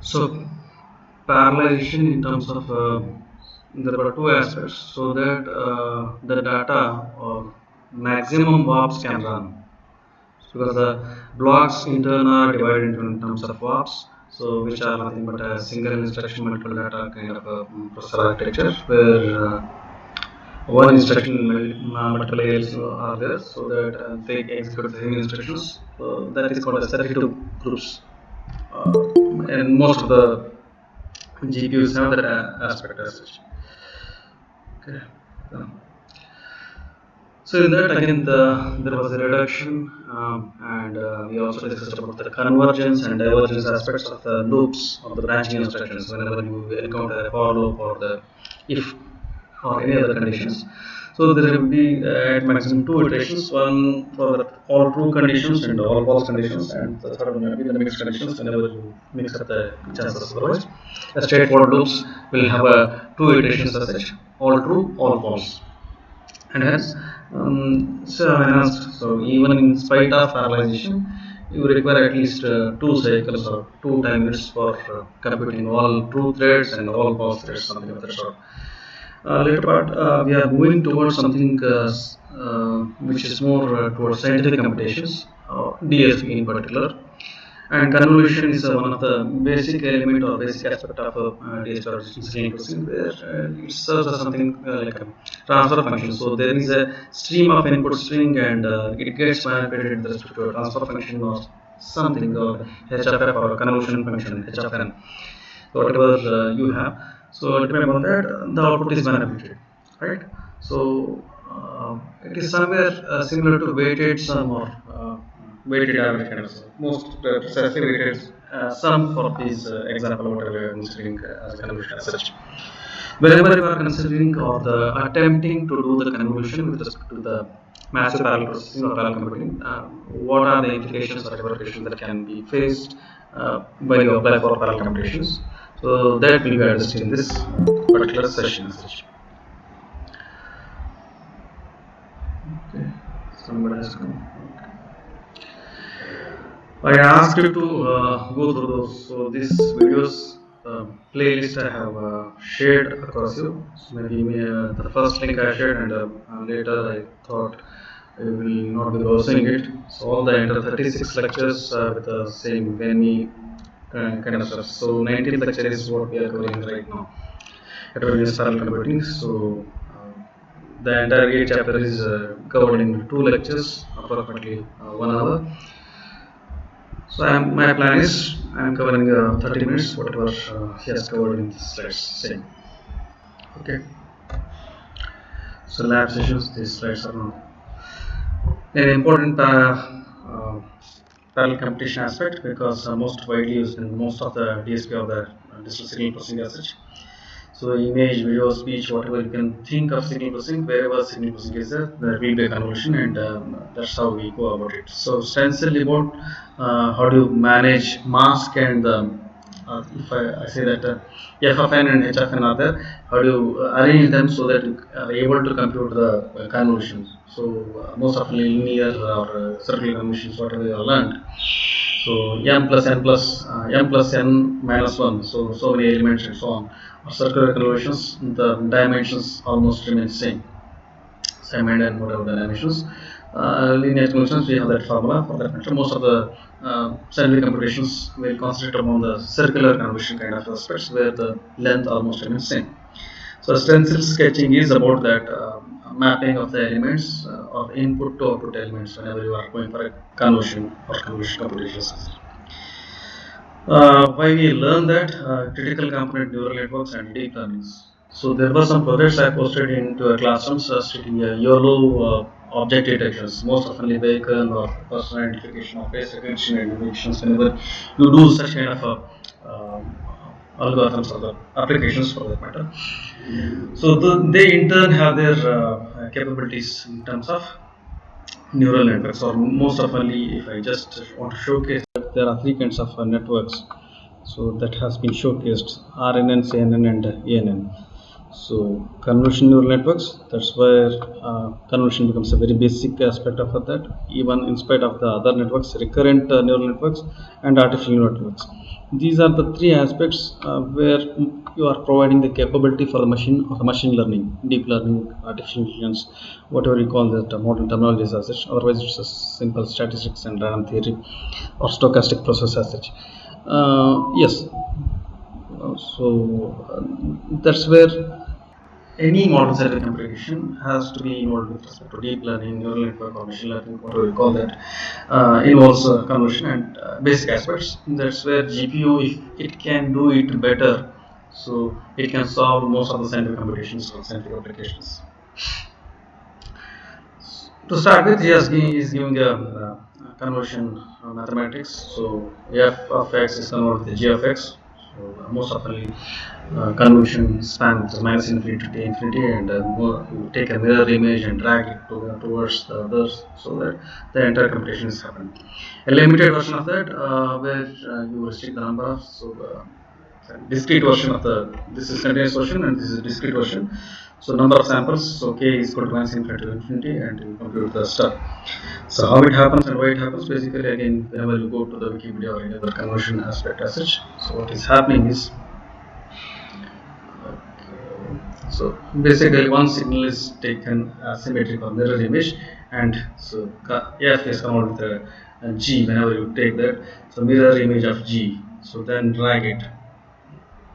So parallelization in terms of there are two aspects, so that the data or maximum warps can run, because the blocks in turn are divided into in terms of warps, so which are nothing but a single instruction multiple data kind of a processor architecture, where one instruction multiple layers are there, so that they execute the same instructions. That is called as 32 groups, and most of the GPUs have that aspect as such. Okay. So in that again there was a reduction, and we also discussed about the convergence and divergence aspects of the loops of the branching instructions. Whenever you encounter a for loop or the if or any other conditions, so there will be at maximum two iterations, one for the all true conditions and all false conditions, and the third one will be the mixed conditions whenever you mix up the chances. Otherwise, a straightforward loops will have a two iterations as such, all true, all false. And hence, so even in spite of parallelization, you require at least two cycles or 2 time units for computing all true threads and all false threads, something of that sort. Later part, we are moving towards something which is more towards scientific computations, DSP in particular. And convolution is one of the basic element or basic aspect of DSP or string processing, where it serves as something like a transfer function. So there is a stream of input string, and it gets manipulated with respect to a transfer function or something, or HFF or a convolution function, HFN, whatever you have. So depending on that, the output is manipulated, right? So it is somewhere similar to weighted sum or weighted average kind of sum. Most precisely weighted sum for this example, whatever you are considering as a convolution as such. Whenever you are considering or the attempting to do the convolution with respect to the massive parallel processing or parallel computing, what are the implications or repercussions that can be faced when you apply for parallel computations? So that will be addressed in this particular session as such. Okay, somebody has come. I asked you to go through those. So these videos playlist I have shared across you. So maybe the first link I shared, and later I thought I will not be browsing it. So all the entire 36 lectures with the same Venni kind of stuff. So 19th lecture is what we are covering right now. Heterogeneous parallel computing. So the entire 8 chapter is covered in 2 lectures, approximately 1 hour. So my plan is I am covering 30 minutes, whatever he has covered in this slides. Same. Okay. So lab sessions, these slides are not an important parallel computation aspect, because most widely used in most of the DSP of the digital signal processing as such. So image, video, speech, whatever you can think of signal processing, wherever signal processing is there will be a convolution, and that's how we go about it. So essentially about how do you manage mask and if I say that FFN and HFN are there, how do you arrange them so that you are able to compute the convolutions? So most of linear or circular convolutions, whatever you have learned. So m plus n plus m plus n minus 1, so many elements and so on. Circular convolutions, the dimensions almost remain same and whatever the dimensions. Linear convolutions, we have that formula for that matter. Most of the scientific computations will concentrate upon the circular convolution kind of aspects, where the length almost remains same. So stencil sketching is about that mapping of the elements of input to output elements whenever you are going for a convolution or convolution computations. Why we learn that critical component neural networks and deep learnings. So there were some projects I posted into a classrooms stating YOLO object detections, most often vehicle or personal identification or face recognition identifications. Whenever you do such kind of algorithms or the applications for that matter, so they in turn have their capabilities in terms of neural networks, or most oftenly, if I just want to showcase that there are 3 kinds of networks. So that has been showcased: RNN, CNN, and ANN. So convolution neural networks, that's where convolution becomes a very basic aspect of that, even in spite of the other networks, recurrent neural networks and artificial neural networks. These are the three aspects where you are providing the capability for the machine or the machine learning, deep learning, artificial intelligence, whatever you call that modern terminologies as such. Otherwise, it's a simple statistics and random theory or stochastic process as such. Yes, that's where any modern scientific application has to be involved with respect to deep learning, neural network, or machine learning, whatever you call that, involves conversion and basic aspects. That's where GPU, if it can do it better, so it can solve most of the scientific computations or scientific applications. To start with, he is giving a conversion mathematics. So f of x is converted to g of x. So most often convolution spans minus infinity to infinity, and you take a mirror image and drag it towards the others, so that the entire computation is happening. A limited version of that, where you restrict the number of discrete version of the this is continuous version and this is discrete version. So number of samples, so k is equal to minus infinity to infinity, and you compute the stuff. So how it happens and why it happens, basically again whenever you go to the Wikipedia or any other conversion aspect as such, so what is happening is, so basically one signal is taken symmetric or mirror image, and so f is converted with g whenever you take that, so mirror image of g, so then drag it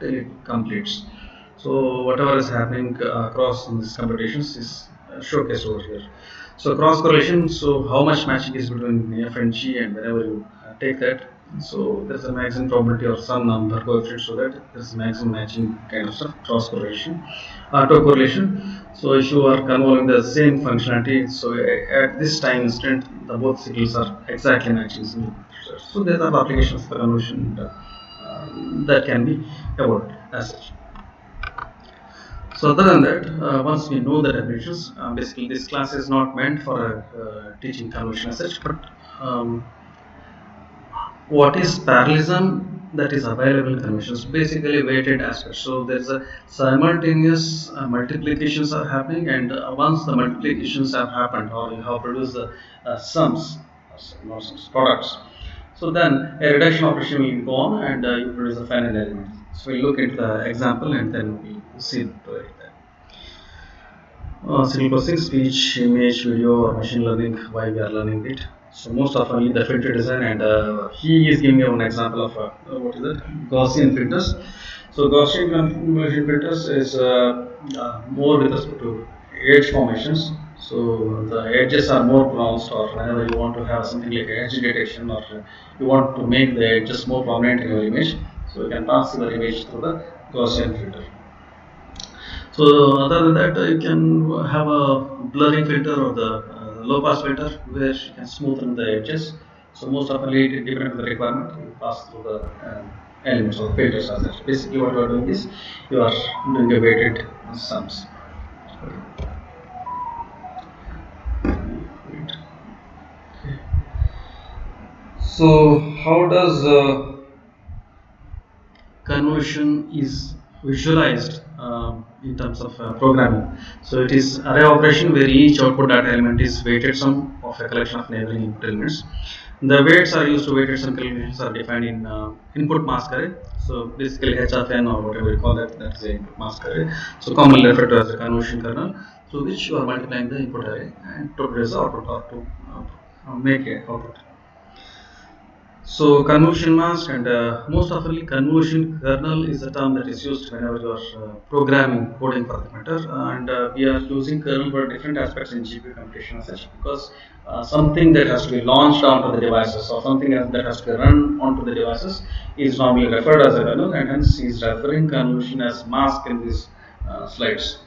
till it completes. So whatever is happening across in these computations is showcased over here. So cross correlation, so how much matching is between f and g, and whenever you take that, so there's a maximum probability or some number coefficient, so that there's maximum matching kind of stuff, cross correlation. Autocorrelation, so if you are convolving the same functionality, so at this time instant the both signals are exactly matching. So there are applications for convolution that can be avoided as such. So other than that, once we know the definitions, basically this class is not meant for teaching convolution as such, but what is parallelism that is available in convolutions, basically weighted aspects. So there's a simultaneous multiplications are happening, and once the multiplications have happened or you have produced the sums, not sums, products, so then a reduction operation will go on, and you produce a final element. So we'll look into the example and then we'll see the signal processing, speech, image, video, or machine learning, why we are learning it. So most often the filter design, and he is giving you an example of what is it, Gaussian filters. So Gaussian convolution filters is more with respect to edge formations. So the edges are more pronounced, or whenever you want to have something like edge detection, or you want to make the edges more prominent in your image, so you can pass the image through the Gaussian filter. So other than that, you can have a blurring filter or the low pass filter where you can smoothen the edges. So most often it depends on the requirement, you pass through the elements or filters as such. Basically what you are doing is you are doing a weighted sums. Okay. So how does convolution is visualized in terms of programming? So it is array operation where each output data element is weighted sum of a collection of neighboring input elements. The weights are used to weighted sum calculations are defined in input mask array. So basically h of n or whatever you call that, that is the input mask array. So commonly referred to as the convolution kernel, through which you are multiplying the input array and to produce the output or to make a output. So convolution mask, and most often convolution kernel is the term that is used whenever you are programming coding for that matter, and we are using kernel for different aspects in GPU computation as such, because something that has to be launched onto the devices or something that has to be run onto the devices is normally referred as a kernel, and hence he is referring convolution as mask in these slides.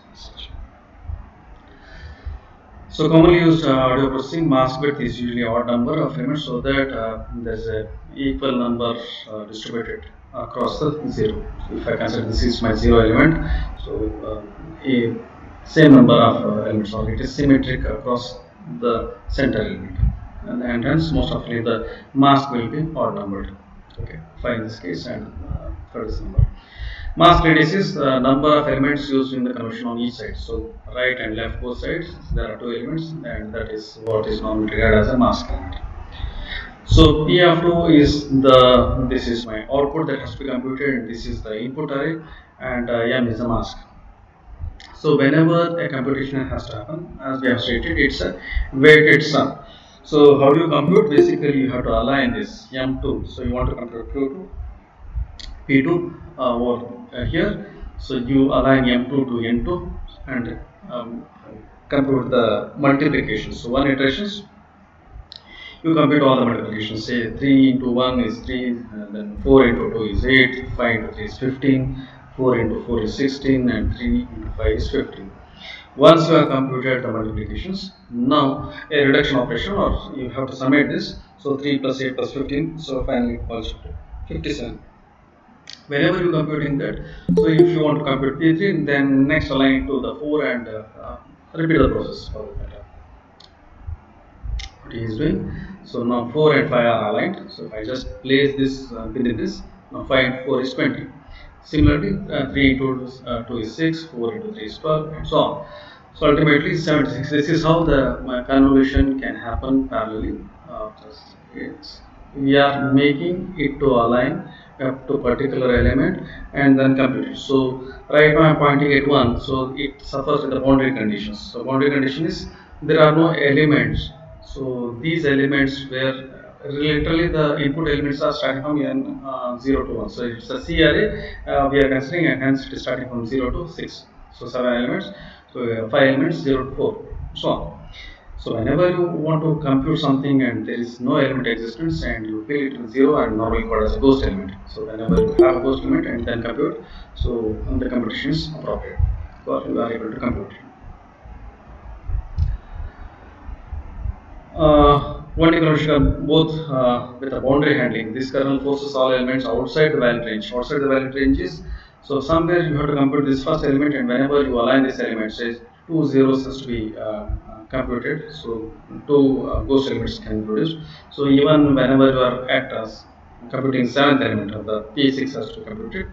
So commonly used audio processing, mask width is usually odd number of elements, so that there's a equal number distributed across the zero. So if I consider this is my zero element, so a same number of elements, or it is symmetric across the center element, and hence most often the mask will be odd numbered. Okay, 5 in this case, and for this number. Mask radius is the number of elements used in the convolution on each side. So right and left both sides there are two elements, and that is what is normally regarded as a mask element. So P of 2 is this is my output that has to be computed, and this is the input array, and M is the mask. So whenever a computation has to happen, as we have stated, it's a weighted sum. So how do you compute? Basically, you have to align this M2. So you want to compute Q2, P2 over here. So you align M2 to N2 and compute the multiplication. So one iterations, you compute all the multiplications. Say 3 into 1 is 3, and then 4 into 2 is 8, 5 into 3 is 15, 4 into 4 is 16, and 3 into 5 is 15. Once you have computed the multiplications, now a reduction operation, or you have to summate this. So 3 plus 8 plus 15, so finally it equals to 57. Whenever you computing that, so if you want to compute P3, then next align it to the 4 and repeat the process for that. What he is doing. So now 4 and 5 are aligned. So if I just place this within this, now 5 and 4 is 20. Similarly, 3 into 2 is 6, 4 into 3 is 12, and so on. So ultimately 76. This is how the convolution can happen parallelly. We are making it to align up to particular element and then compute it. So right now I am pointing at 1, so it suffers with the boundary conditions. So boundary condition is there are no elements. So these elements where literally the input elements are starting from n 0 to 1. So it's a C array we are considering, and hence it is starting from 0 to 6. So 7 elements. So 5 elements 0 to 4. So on. So whenever you want to compute something and there is no element existence, and you fill it with 0 and normally called as a ghost element. So whenever you have a ghost element and then compute, so the computation is appropriate, or you are able to compute. One convolution both with a boundary handling. This kernel forces all elements outside the valid range. Outside the valid range is, so somewhere you have to compute this first element, and whenever you align this element, say 2 zeros has to be computed. So 2 ghost elements can be produced. So even whenever you are at computing 7th element of the P6 has to be computed.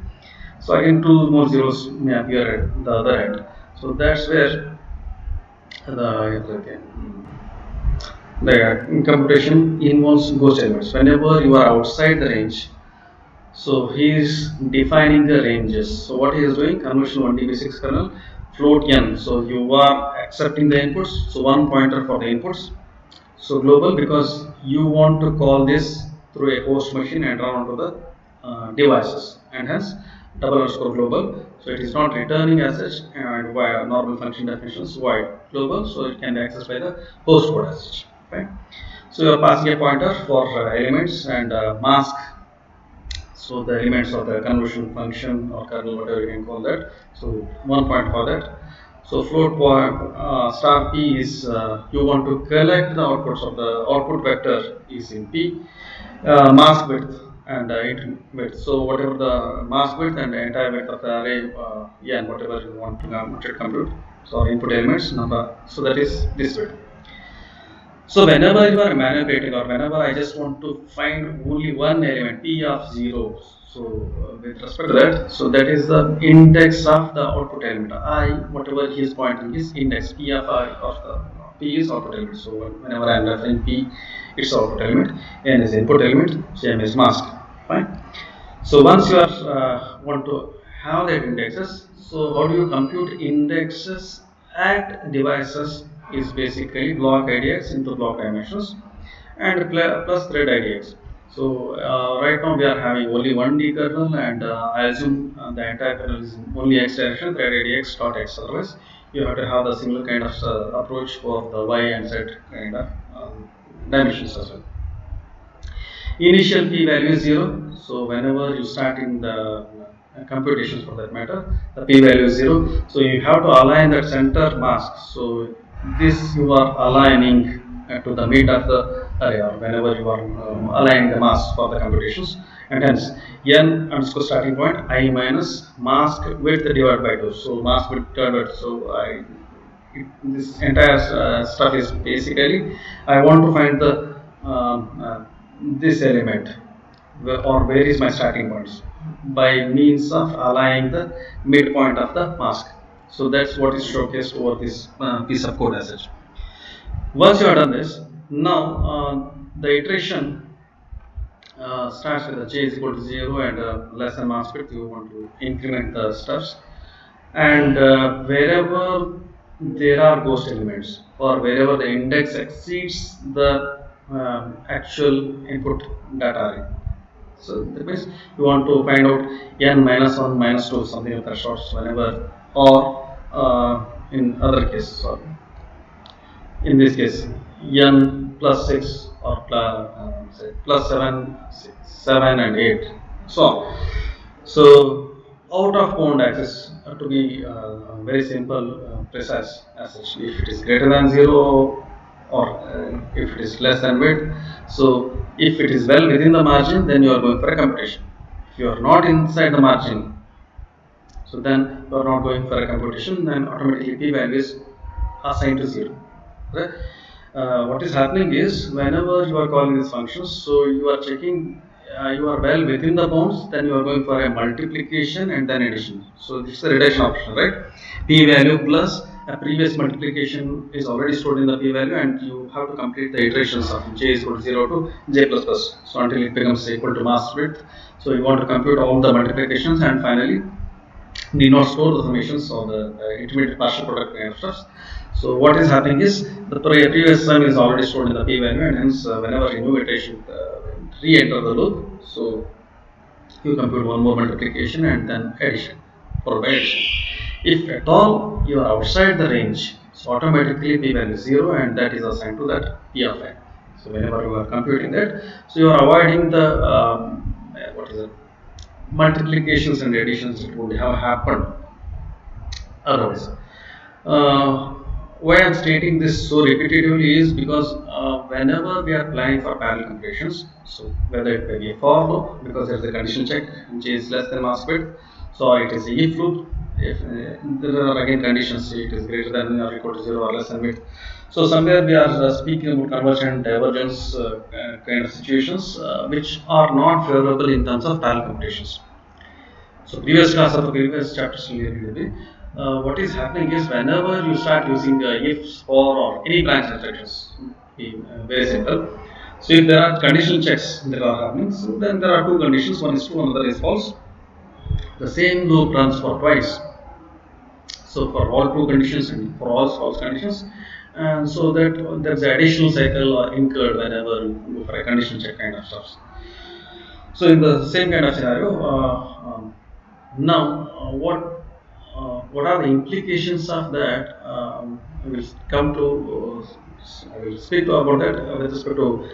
So again 2 more zeros may appear at the other end. So that's where the computation involves ghost elements. Whenever you are outside the range, so he is defining the ranges. So what he is doing, convolution 1DB6 kernel, float n. So you are accepting the inputs. So one pointer for the inputs. So global, because you want to call this through a host machine and run onto the devices, and hence double underscore global. So it is not returning as such, and via normal function definitions void global. So it can be accessed by the host code as such. Right? So you are passing a pointer for elements and mask. So the elements of the convolution function or kernel, whatever you can call that. So one point for that. So float point star p is you want to collect the outputs of the output vector is in p, mask width and int width. So whatever the mask width and the entire width of the array n, whatever you want to compute. So input elements number. So that is this width. So whenever you are manipulating, or whenever I just want to find only one element p of 0, so with respect to that, so that is the index of the output element. I, whatever he is pointing is index p of I, or the p is output element. So whenever I am referring p, it's output element, n is input element, so m is mask. Fine. So once you are want to have that indexes, so how do you compute indexes at devices is basically block IDX into block dimensions and plus thread IDX. So right now we are having only one D kernel, and I assume the entire kernel is only X direction, thread IDX dot X. Otherwise, you have to have the similar kind of approach for the Y and Z kind of dimensions as well. Initial p value is 0, so whenever you start in the computations for that matter, the p value is 0. So you have to align that center mask. So this you are aligning to the mid of the array, or whenever you are aligning the mask for the computations, and hence n underscore starting point I minus mask width divided by 2. So mask width divided by 2. So this entire stuff is basically I want to find the this element, or where is my starting points, by means of aligning the midpoint of the mask. So that's what is showcased over this piece of code as such. Once you have done this, now the iteration starts with a j is equal to 0 and less than mask width, you want to increment the steps. And wherever there are ghost elements or wherever the index exceeds the actual input data array. So that means you want to find out n minus 1 minus 2 something of that sort whenever, or in other cases, or in this case n plus 6 or say plus 7, 7 and 8, so on. So out of bound access to be very simple, precise as such. If it is greater than 0 or if it is less than width, so if it is well within the margin, then you are going for a computation. If you are not inside the margin, so then you are not going for a computation, then automatically p value is assigned to 0. Right? What is happening is whenever you are calling these functions, so you are checking you are well within the bounds, then you are going for a multiplication and then addition. So this is the reduction option, right? P value plus a previous multiplication is already stored in the p value, and you have to complete the iterations of j is equal to 0 to j plus plus, so until it becomes equal to mask width. So you want to compute all the multiplications and finally need not store the summations or the intermediate partial product kind of stuff. So what is happening is the previous sum is already stored in the p value, and hence whenever a new iteration re-enter the loop, so you compute one more multiplication and then addition, followed by addition. If at all you are outside the range, so automatically p value is 0 and that is assigned to that p of n. So whenever you are computing that, so you are avoiding the what is it, multiplications and additions that would have happened otherwise. Uh, why I am stating this so repetitively is because whenever we are planning for parallel computations, so whether it may be a for loop because there is a condition check which is less than mask width, so it is a if loop. If there are again conditions, it is greater than or equal to 0 or less than width. So somewhere we are speaking about convergent divergence kind of situations which are not favorable in terms of parallel computations. So previous class of the previous chapters will be what is happening is whenever you start using ifs, for, or any branch instructions, very simple. So if there are conditional checks that are happening, so then there are two conditions, one is true, another is false. The same loop runs for twice. So for all true conditions and for all false conditions, and so that there's an additional cycle incurred whenever you go for a conditional check kind of stuff. So in the same kind of scenario, now what are the implications of that? I will come to I will speak about that with respect to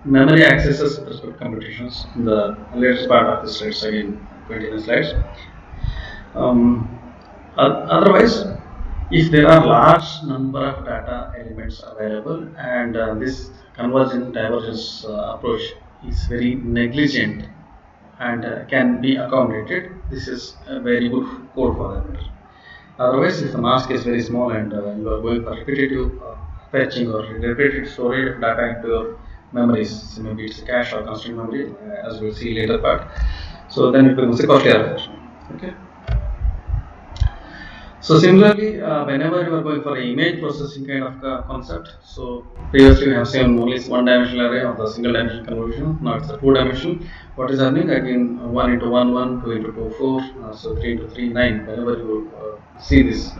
memory accesses with respect to computations in the later part of the slides, again 20 slides. Otherwise, if there are large number of data elements available and this convergent divergence approach is very negligent and can be accommodated, this is a very good code for that matter. Otherwise, if the mask is very small and you are going for repetitive fetching or repetitive storage of data into your memories, so maybe it's a cache or constant memory, as we'll see later part. So then it becomes a costly affair. Okay. So similarly, whenever you are going for an image processing kind of concept, so previously we have seen only one-dimensional array of the single-dimensional convolution. Now it's a two-dimensional. What is happening? Again, 1 into 1, 1, 2 into 2, 4, so 3 into 3, 9. Whenever you see this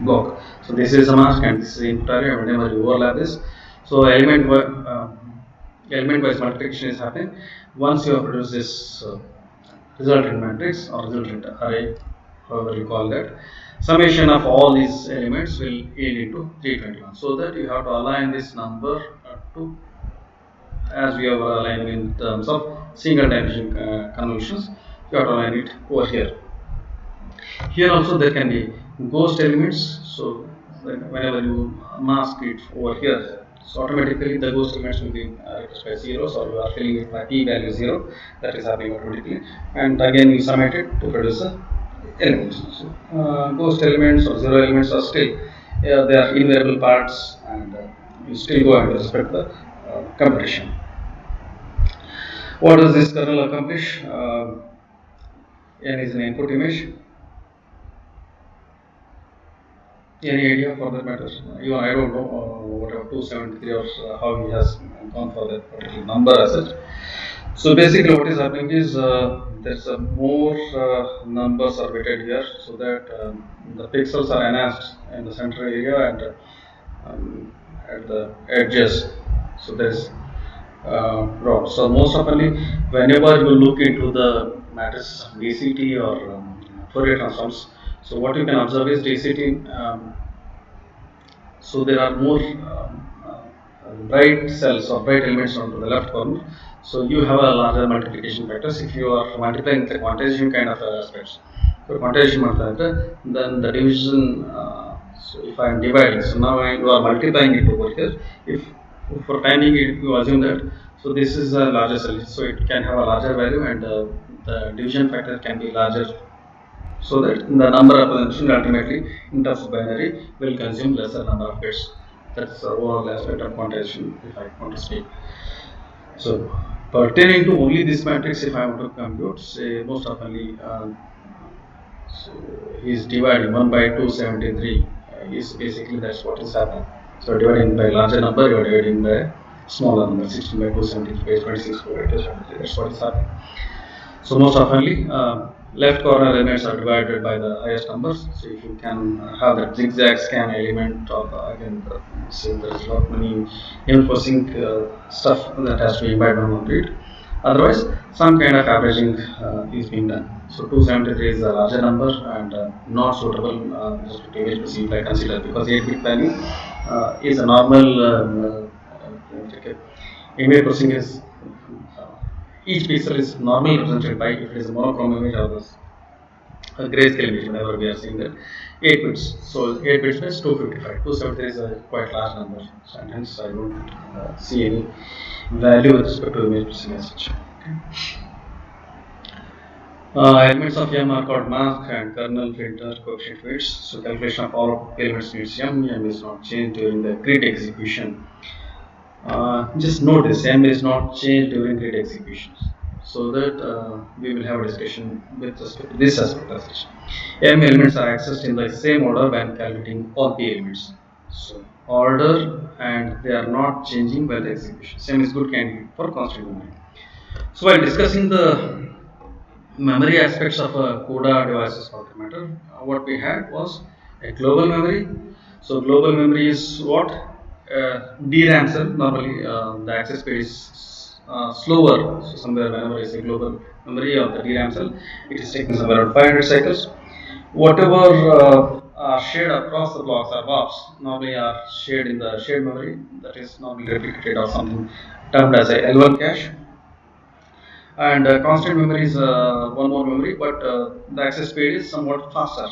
block, so this is a mask and this is the input array. Whenever you overlap this, so element-wise multiplication is happening. Once you have produced this resultant matrix or resultant array, however you call that, summation of all these elements will yield into 321. So that you have to align this number to, as we have aligned in terms of single dimension convolutions, you have to align it over here. Here also there can be ghost elements. So whenever you mask it over here, so automatically the ghost elements will be replaced by 0. So you are filling it by p value 0. That is happening automatically. And again you summate it to produce a elements. So, ghost elements or zero elements are still they are invariable parts, and you still go ahead and respect the computation. What does this kernel accomplish? N is an input image. Any idea for that matter? Even I don't know whatever 273 or how he has gone for that particular number as such. So basically, what is happening is there's a more numbers are weighted here, so that the pixels are enhanced in the center area and at the edges. So there's dot. So most oftenly, whenever you look into the matters of DCT or Fourier transforms, so what you can observe is DCT. So there are more bright cells or bright elements onto the left corner. So you have a larger multiplication factors if you are multiplying the quantization kind of aspects. So quantization then the division. So if I am dividing, so now you are multiplying it over here. If for timing it, you assume that so this is a larger cell, so it can have a larger value and the division factor can be larger, so that the number representation ultimately in terms of binary will consume lesser number of bits. That's the overall aspect of quantization if I want to speak. So pertaining to only this matrix, if I want to compute, say most oftenly, so is dividing 1 by 273 is basically that's what is happening. So dividing by larger number, you are dividing by smaller number, 16 by 273 by 26 by 273. That's what is happening. So most oftenly, left corner elements are divided by the highest numbers. So if you can have that zigzag scan element, or again, so there's a lot many reinforcing stuff that has to be embedded onto it. Otherwise, some kind of averaging is being done. So 273 is a larger number and not suitable just to image to see if I consider, because 8-bit value is a normal image processing is each pixel is normally represented by, if it is a monochrome image or this grayscale image, whenever we are seeing that 8 bits. So 8 bits means 255. 273 is a quite large number, so, and hence I don't see any value with respect to image processing as such. Elements of M are called mask and kernel filter coefficient weights. So calculation of all elements needs M. M is not changed during the grid execution. Just notice M is not changed during grid executions, so that we will have a discussion with respect to this aspect as such. M elements are accessed in the same order when calculating all P elements. So order, and they are not changing while the execution. Same is good candidate for constant memory. So while discussing the memory aspects of CUDA devices for that matter, what we had was a global memory. So global memory is what? DRAM cell. Normally the access speed is slower. So somewhere whenever I say global memory of the DRAM cell, it is taking somewhere around 500 cycles. Whatever are shared across the blocks or WAPs normally are shared in the shared memory, that is normally replicated or something termed as a L1 cache. And constant memory is one more memory, but the access speed is somewhat faster.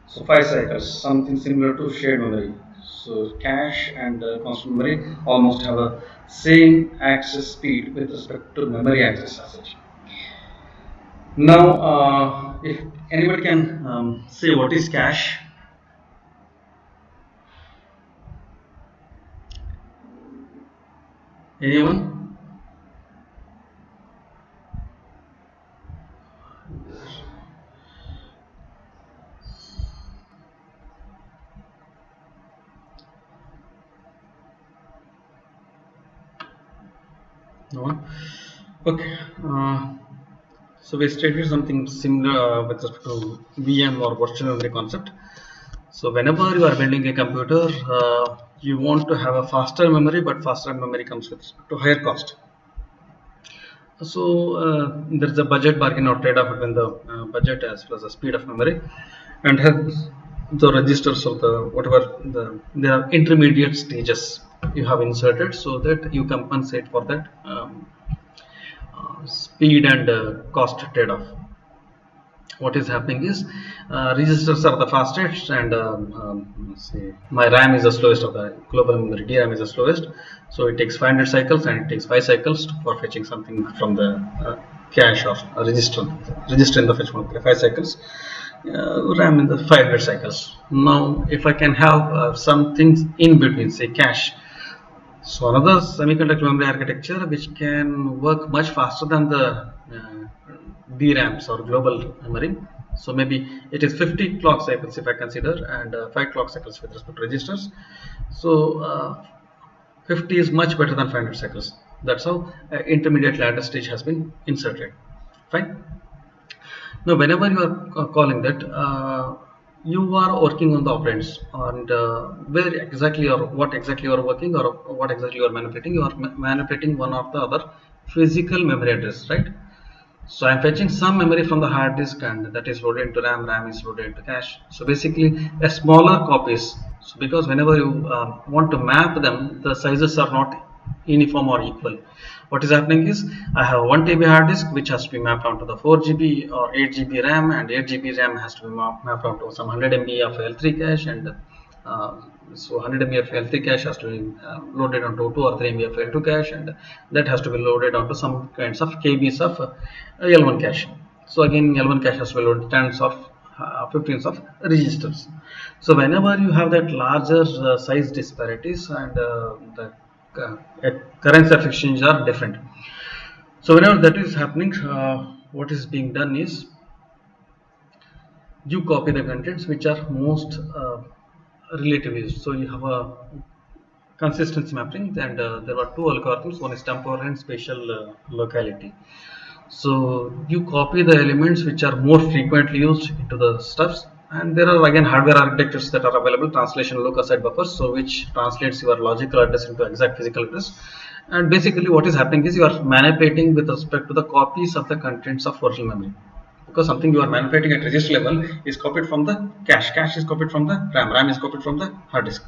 So 5 cycles, something similar to shared memory. So cache and constant memory almost have a same access speed with respect to memory access as such. Now, if anybody can say what is cache? Anyone? No one? Okay. So we stated something similar with respect to VM or virtual memory concept. So whenever you are building a computer, you want to have a faster memory, but faster memory comes with respect to higher cost. So there is a budget bargain or trade-off between the budget as well as the speed of memory, and hence the registers or the whatever there are intermediate stages you have inserted, so that you compensate for that speed and cost trade-off. What is happening is registers are the fastest, and say my RAM is the slowest of the global memory. DRAM is the slowest, so it takes 500 cycles and it takes 5 cycles for fetching something from the cache or register in the fetch mode. 5 cycles. RAM in the 500 cycles. Now, if I can have some things in between, say cache. So another semiconductor memory architecture which can work much faster than the DRAMs or global memory. So maybe it is 50 clock cycles if I consider, and 5 clock cycles with respect to registers. So 50 is much better than 500 cycles. That's how intermediate ladder stage has been inserted. Fine. Now, whenever you are calling that, you are working on the operands, and where exactly or what exactly you are working, or what exactly you are manipulating. You are manipulating one or the other physical memory address, right? So I'm fetching some memory from the hard disk, and that is loaded into RAM. RAM is loaded into cache. So basically, a smaller copies. So because whenever you want to map them, the sizes are not uniform or equal. What is happening is I have 1 TB hard disk which has to be mapped onto the 4 GB or 8 GB RAM, and 8 GB RAM has to be mapped onto some 100 MB of L3 cache, and so 100 MB of L3 cache has to be loaded onto 2 or 3 MB of L2 cache, and that has to be loaded onto some kinds of KBs of L1 cache. So again, L1 cache has to be loaded tens of 15s of registers. So whenever you have that larger size disparities, and the current affections are different. So whenever that is happening, what is being done is you copy the contents which are most relative. So you have a consistency mapping, and there are two algorithms. One is temporal and spatial locality. So you copy the elements which are more frequently used into the stuffs, and there are again hardware architectures that are available, translation low aside buffers, so which translates your logical address into exact physical address. And basically what is happening is you are manipulating with respect to the copies of the contents of virtual memory, because something you are manipulating at register level is copied from the cache is copied from the RAM is copied from the hard disk.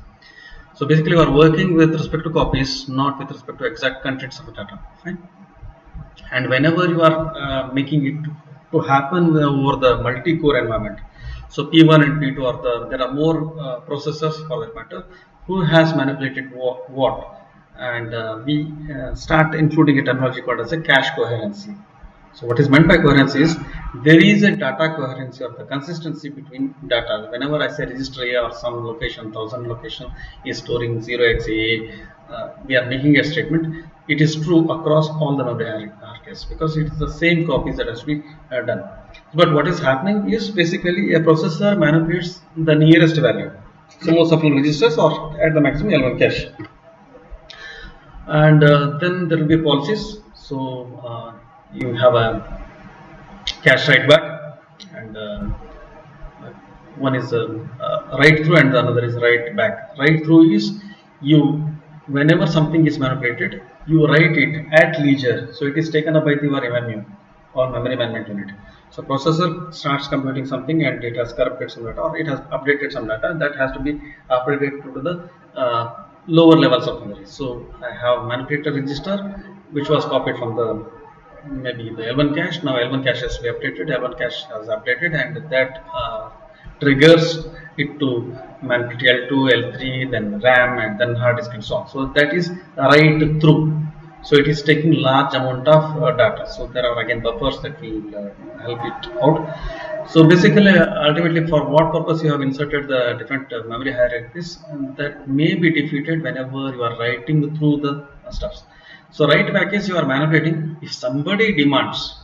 So basically you are working with respect to copies, not with respect to exact contents of the data. Fine. And whenever you are making it to happen over the multi-core environment, so P1 and P2 are there are more processors for that matter who has manipulated what, and we start including a terminology called as a cache coherency. So what is meant by coherency is there is a data coherency or the consistency between data. Whenever I say register A or some location, 1000 location is storing 0xA, we are making a statement. It is true across all the memory hierarchies because it is the same copies that has to be done. But what is happening is basically a processor manipulates the nearest value. So most often registers or at the maximum L1 cache. And then there will be policies. So you have a cache write back, and one is write through and the another is write back. Write through is you, whenever something is manipulated, you write it at leisure, so it is taken up by your MMU or memory management unit. So processor starts computing something and it has corrupted some data or it has updated some data that has to be updated to the lower levels of memory. So I have manipulated register which was copied from the maybe the L1 cache. Now L1 cache has to be updated, L1 cache has updated, and that triggers it to manipulate L2, L3, then RAM, and then hard disk and so on. So that is write through. So it is taking large amount of data. So there are again buffers that will help it out. So basically, ultimately, for what purpose you have inserted the different memory hierarchies, that may be defeated whenever you are writing through the stuffs. So write back is you are manipulating. If somebody demands,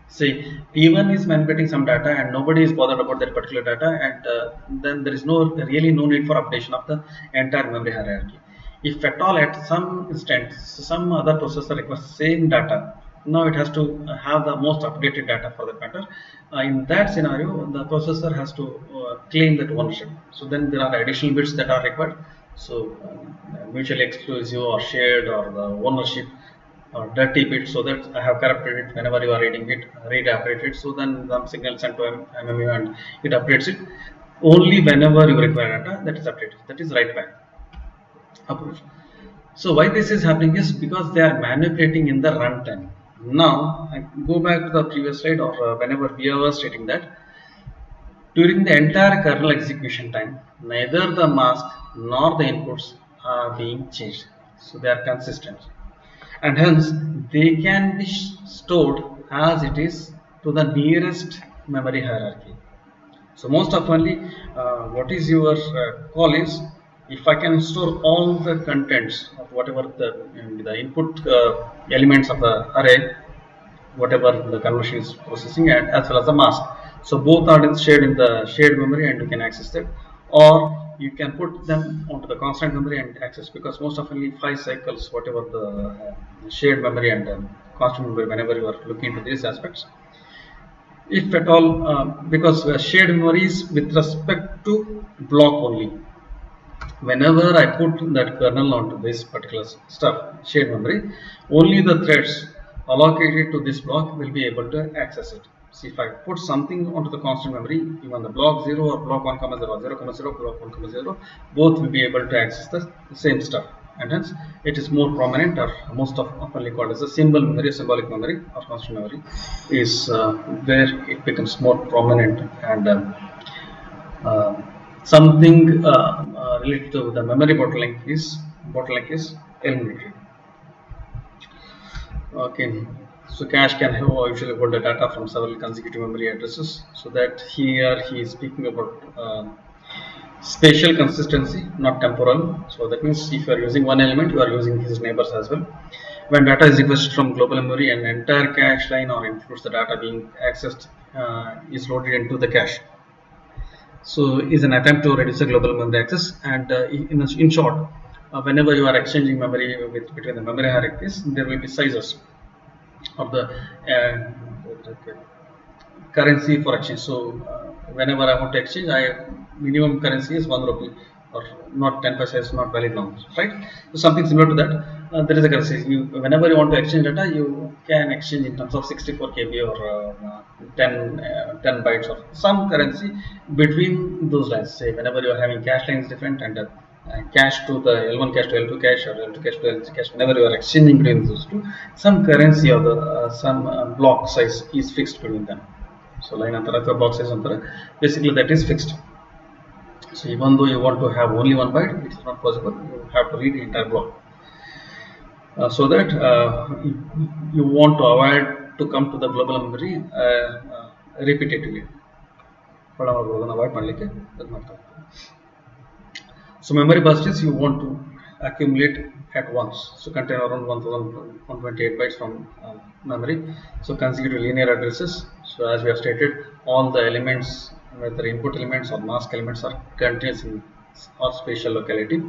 say P1 is manipulating some data and nobody is bothered about that particular data, and then there is really no need for updation of the entire memory hierarchy. If at all at some instant some other processor requests same data, now it has to have the most updated data for that matter. In that scenario, the processor has to claim that ownership. So then there are additional bits that are required. So mutually exclusive or shared or the ownership or dirty bit, so that I have corrupted it. Whenever you are reading it, read update it. So then some signal sent to MMU and it updates it. Only whenever you require data, that is updated. That is write back approach. So why this is happening is because they are manipulating in the runtime. Now I go back to the previous slide, or whenever we were stating that during the entire kernel execution time, neither the mask nor the inputs are being changed. So they are consistent, and hence they can be stored as it is to the nearest memory hierarchy. So most oftenly, what is your call is, if I can store all the contents of whatever the input elements of the array, whatever the conversion is processing, and as well as the mask. So both are shared in the shared memory and you can access them. Or you can put them onto the constant memory and access, because most often 5 cycles, whatever the shared memory and constant memory, whenever you are looking into these aspects, if at all, because shared memory is with respect to block only. Whenever I put that kernel onto this particular stuff, shared memory, only the threads allocated to this block will be able to access it. See, if I put something onto the constant memory, even the block 0 or block 1, 0, 0, 0, block 1, 0, both will be able to access the same stuff. And hence, it is more prominent, or most often called as a symbol memory, symbolic memory, or constant memory, is where it becomes more prominent, and uh, something related to the memory bottleneck is eliminated. Okay, so cache can usually hold the data from several consecutive memory addresses. So that here he is speaking about spatial consistency, not temporal. So that means if you are using one element, you are using his neighbors as well. When data is requested from global memory, an entire cache line or includes the data being accessed is loaded into the cache. So is an attempt to reduce the global memory access, and in short, whenever you are exchanging memory between the memory hierarchies, there will be sizes of the currency for exchange. So whenever I want to exchange, minimum currency is 1 rupee, or not 10 paisa is not valid now, right? So something similar to that. There is a currency. Whenever you want to exchange data, you can exchange in terms of 64 KB or 10 bytes of some currency between those lines. Say whenever you are having cache lines different, and cache to the L1 cache to L2 cache, or L2 cache to L3 cache, whenever you are exchanging between those two, some currency or the some block size is fixed between them. So line antara ಅಥವಾ block size antara, basically that is fixed. So even though you want to have only 1 byte, it is not possible. You have to read the entire block. So that you want to avoid to come to the global memory repetitively. So memory bursts you want to accumulate at once. So contain around 1128 bytes from memory. So consecutive linear addresses. So as we have stated, all the elements, whether input elements or mask elements, are contained in or spatial locality.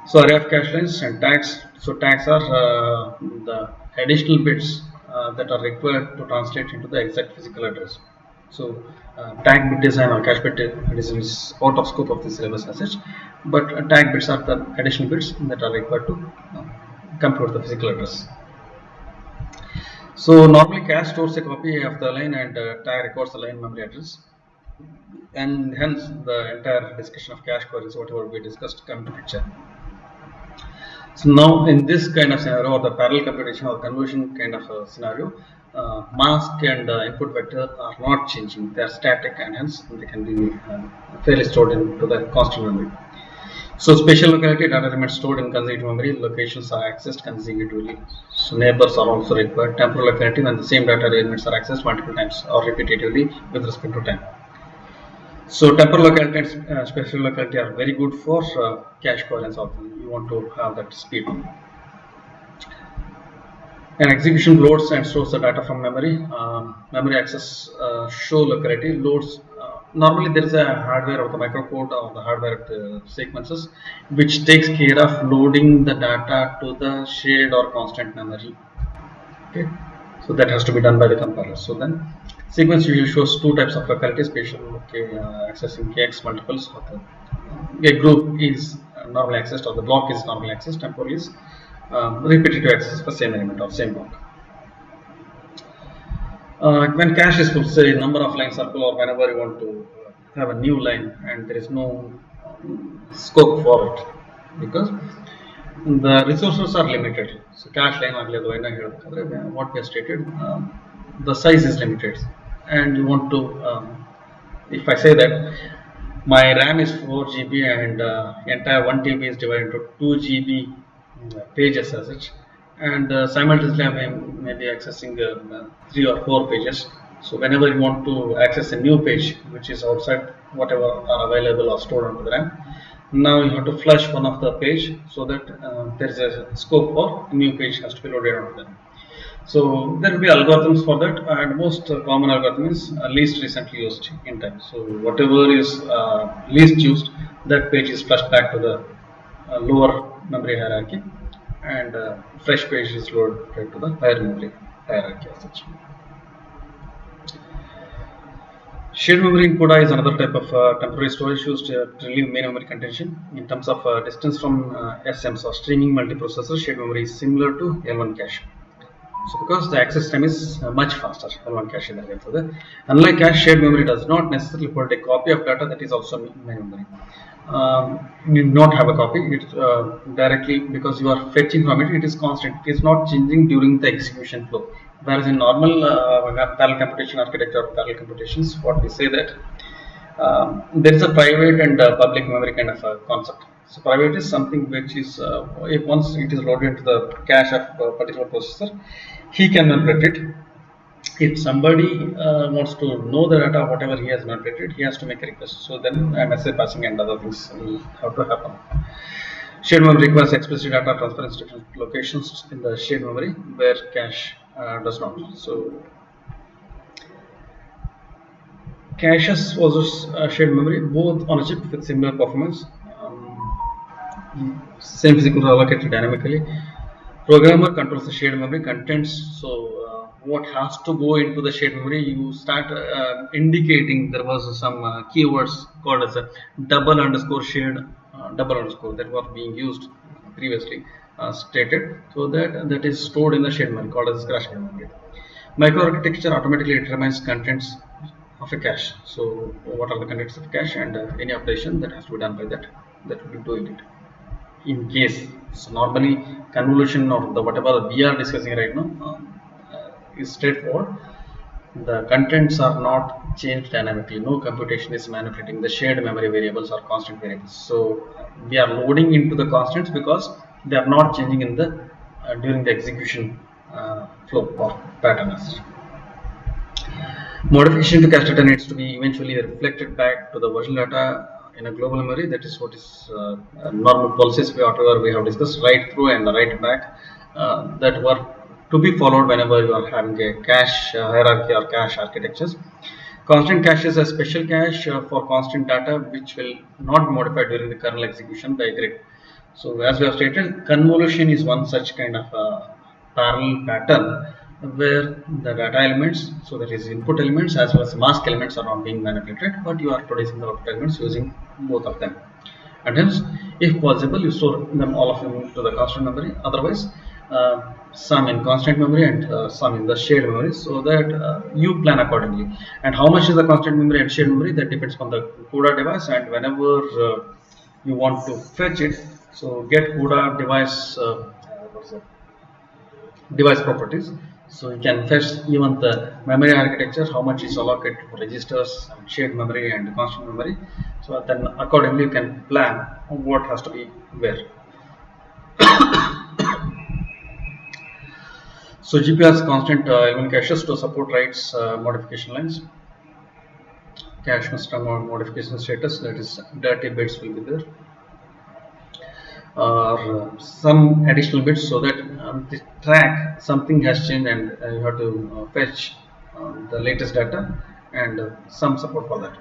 So array of cache lines and tags. So tags are the additional bits that are required to translate into the exact physical address. So tag bit design or cache bit design is out of scope of the syllabus as such, but tag bits are the additional bits that are required to compute the physical address. So normally cache stores a copy of the line, and tag records the line memory address, and hence the entire discussion of cache queries, whatever we discussed, come to picture. So now in this kind of scenario, or the parallel computation or conversion kind of a scenario, mask and input vector are not changing. They are static, and hence they can be fairly stored into the constant memory. So spatial locality data remains stored in consecutive memory. Locations are accessed consecutively. So neighbors are also required. Temporal locality, when the same data elements are accessed multiple times or repetitively with respect to time. So temporal locality and spatial locality are very good for cache coherence. Also, you want to have that speed. An execution loads and stores the data from memory. Memory access show locality loads. Normally, there is a hardware of the microcode or the hardware of the sequences which takes care of loading the data to the shared or constant memory. Okay, so that has to be done by the compiler. So then, sequence usually shows two types of locality: spatial, accessing kx multiples of the group is normally accessed, or the block is normally accessed. Temporal is repetitive access for same element or same block. When cache is full, say number of lines are full, or whenever you want to have a new line and there is no scope for it, because the resources are limited. So cache line what we have stated, the size is limited, and you want to, if I say that my RAM is 4 GB and entire 1 TB is divided into 2 GB pages as such, and simultaneously I may be accessing 3 or 4 pages. So whenever you want to access a new page which is outside whatever are available or stored onto the RAM, now you have to flush one of the page so that there is a scope for a new page has to be loaded onto them. So there will be algorithms for that, and most common algorithm is least recently used in time. So whatever is least used, that page is flushed back to the lower memory hierarchy, and fresh page is loaded to the higher memory hierarchy as such. Shared memory in CUDA is another type of temporary storage used to relieve main memory contention. In terms of distance from SMs or streaming multiprocessor, shared memory is similar to L1 cache. So because the access time is much faster, L1 cache is unlike cache, shared memory does not necessarily hold a copy of data that is also main memory. You not have a copy. It's directly because you are fetching from it. It is constant. It is not changing during the execution flow. Whereas in normal parallel computation architecture or parallel computations, what we say that there is a private and public memory kind of a concept. So private is something which is if once it is loaded into the cache of a particular processor, he can manipulate it. If somebody wants to know the data, whatever he has manipulated, he has to make a request. So then message passing and other things will have to happen. Shared memory requires explicit data transfer in different locations in the shared memory where cache does not. So caches versus shared memory, both on a chip with similar performance. Same physical allocated dynamically. Programmer controls the shared memory contents. So what has to go into the shared memory, you start indicating there was some keywords called as a double underscore shared double underscore that were being used previously stated. So that is stored in the shared memory called as crash memory. Microarchitecture automatically determines contents of a cache. So what are the contents of cache, and any operation that has to be done by that will be doing it. In case, so normally convolution or the whatever we are discussing right now is straightforward. The contents are not changed dynamically. No computation is manipulating the shared memory variables or constant variables. So we are loading into the constants because they are not changing in the during the execution flow or patterns. Modification to cache data needs to be eventually reflected back to the version data in a global memory. That is what is normal policies whatever we have discussed, right through and right back, that were to be followed whenever you are having a cache hierarchy or cache architectures. Constant cache is a special cache for constant data which will not be modified during the kernel execution by grid. So as we have stated, convolution is one such kind of parallel pattern where the data elements, so that is input elements as well as mask elements, are not being manipulated, but you are producing the output elements using both of them. And hence, if possible, you store them all of them to the constant memory. Otherwise, some in constant memory and some in the shared memory, so that you plan accordingly. And how much is the constant memory and shared memory, that depends on the CUDA device, and whenever you want to fetch it, so get CUDA device device properties. So you can fetch even the memory architecture, how much is allocated for registers and shared memory and constant memory. So then accordingly you can plan what has to be where. So GPU has constant L1 caches to support writes modification lines. Cache must have modification status, that is dirty bits will be there, or some additional bits, so that the track something has changed and you have to fetch the latest data, and some support for that.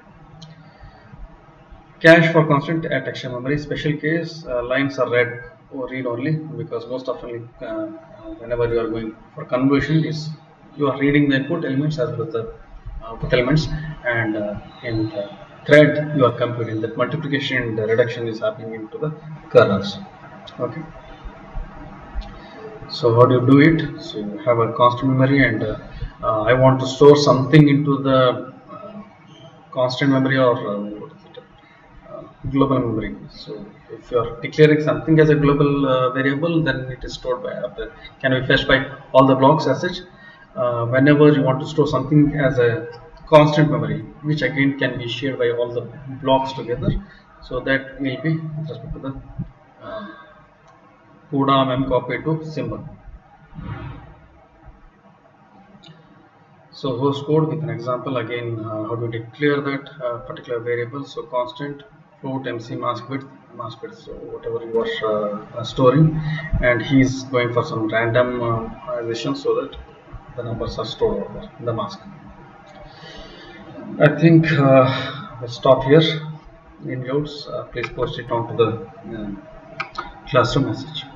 Cache for constant texture memory. Special case lines are read or read only, because most often whenever you are going for conversion, is you are reading the input elements as well as the output elements, and in the thread you are computing that multiplication and the reduction is happening into the kernels. Okay. So how do you do it? So you have a constant memory, and I want to store something into the constant memory, or what is it? Global memory. So if you are declaring something as a global variable, then it is stored by can be fetched by all the blocks as such. Whenever you want to store something as a constant memory, which again can be shared by all the blocks together, so that will be with respect to the CUDA memcopy to symbol. So host code with an example again, how to declare that particular variable. So constant float MC mask width, so whatever you are storing, and he's going for some randomization, so that the numbers are stored over there in the mask. I think let's stop here. In notes, please post it onto the classroom message.